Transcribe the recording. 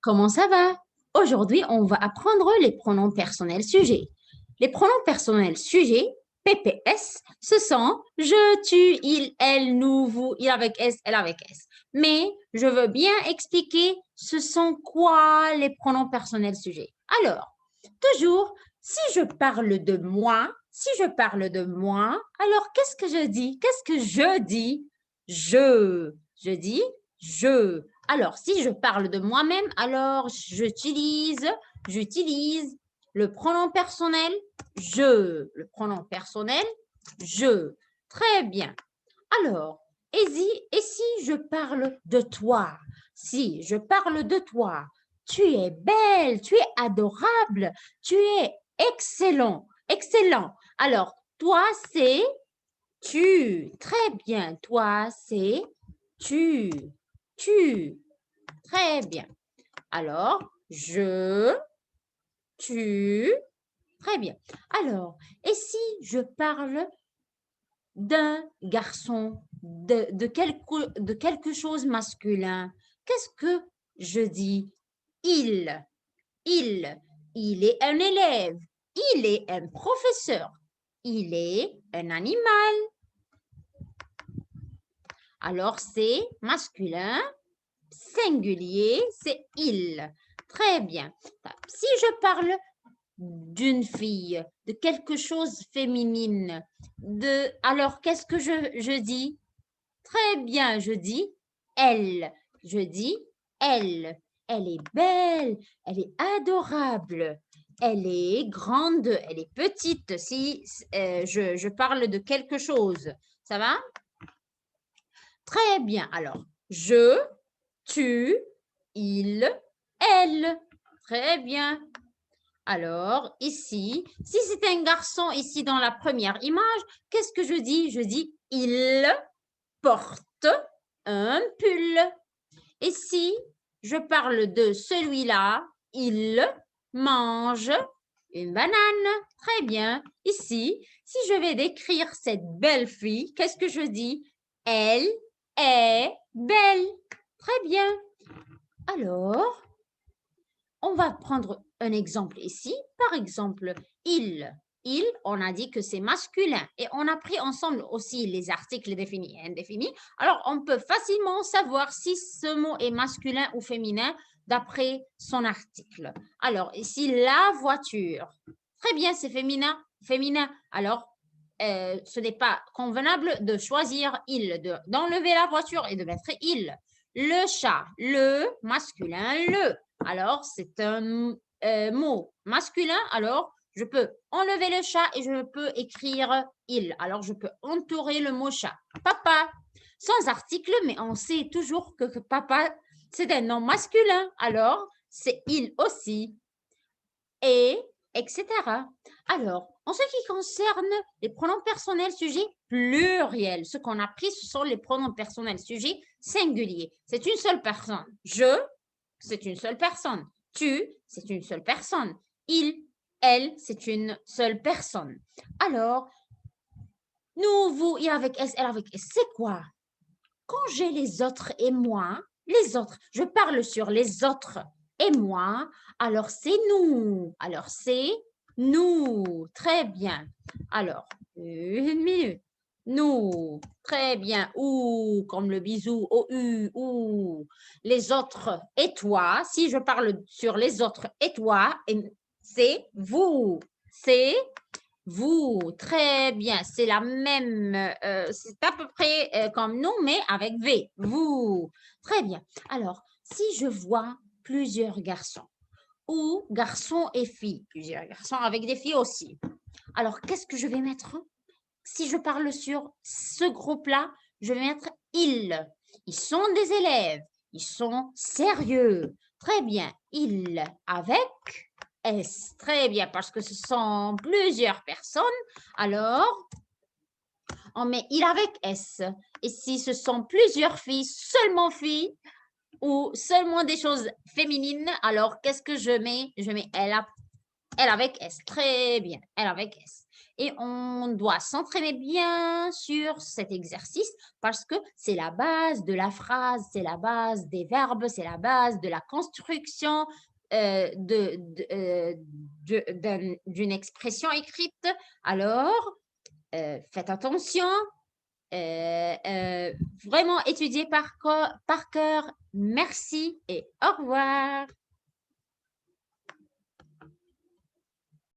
comment ça va? Aujourd'hui, on va apprendre les pronoms personnels sujets. Les pronoms personnels sujets, PPS, ce sont je, tu, il, elle, nous, vous, il avec S, elle avec S. Mais je veux bien expliquer ce sont quoi les pronoms personnels sujets. Alors, toujours, si je parle de moi, alors qu'est-ce que je dis? Qu'est-ce que je dis? Je dis je. Alors, si je parle de moi-même, alors j'utilise le pronom personnel je. Le pronom personnel je. Très bien. Alors, et si je parle de toi? Si je parle de toi, tu es belle, tu es adorable, tu es excellent, excellent. Alors, toi, c'est tu. Très bien. Toi, c'est tu. Tu. Très bien. Alors, je, tu. Très bien. Alors, et si je parle d'un garçon, de quelque chose masculin, qu'est-ce que je dis? Il, il, il est un élève, il est un professeur, il est un animal. Alors, c'est masculin, singulier, c'est il. Très bien. Si je parle d'une fille, de quelque chose féminine, alors qu'est-ce que je dis? Très bien, je dis elle. Je dis elle. Elle est belle, elle est adorable, elle est grande, elle est petite. Si je parle de quelque chose, ça va? Très bien. Alors, je, tu, il, elle. Très bien. Alors, ici, si c'est un garçon, ici dans la première image, qu'est-ce que je dis? Je dis il porte un pull. Et si je parle de celui-là, il mange une banane. Très bien. Ici, si je vais décrire cette belle fille, qu'est-ce que je dis? Elle est belle. Très bien. Alors, on va prendre un exemple ici. Par exemple, il. Il, on a dit que c'est masculin et on a pris ensemble aussi les articles définis et indéfinis. Alors, on peut facilement savoir si ce mot est masculin ou féminin d'après son article. Alors, ici, la voiture. Très bien, c'est féminin. Féminin. Alors, ce n'est pas convenable de choisir il, d'enlever la voiture et de mettre il. Le chat, le masculin, le. Alors, c'est un mot masculin. Alors, je peux enlever le chat et je peux écrire il. Alors, je peux entourer le mot chat. Papa, sans article, mais on sait toujours que papa, c'est un nom masculin. Alors, c'est il aussi. Et, etc. Alors, en ce qui concerne les pronoms personnels sujets pluriels, ce qu'on a pris, ce sont les pronoms personnels sujets singuliers. C'est une seule personne. Je, c'est une seule personne. Tu, c'est une seule personne. Il, elle, c'est une seule personne. Alors, nous, vous, il avec S, elle avec S, c'est quoi? Quand j'ai les autres et moi, les autres, je parle sur les autres et moi, alors c'est nous. Alors c'est nous. Très bien. Alors, une minute. Nous. Très bien. Ou, comme le bisou, O-U, ou. Les autres et toi. Si je parle sur les autres et toi, c'est vous. C'est vous, très bien. C'est la même, c'est à peu près comme nous, mais avec V. Vous, très bien. Alors, si je vois plusieurs garçons ou garçons et filles, plusieurs garçons avec des filles aussi. Alors, qu'est-ce que je vais mettre? Si je parle sur ce groupe-là, je vais mettre ils. Ils sont des élèves. Ils sont sérieux. Très bien. Ils avec S. Très bien, parce que ce sont plusieurs personnes. Alors, on met il avec S. Et si ce sont plusieurs filles ou seulement des choses féminines, alors qu'est-ce que je mets? Je mets elle avec S. Très bien, elle avec S. et on doit s'entraîner bien sur cet exercice parce que c'est la base de la phrase, c'est la base des verbes, c'est la base de la construction d'une expression écrite. Alors, faites attention, vraiment étudiez par cœur. Merci et au revoir.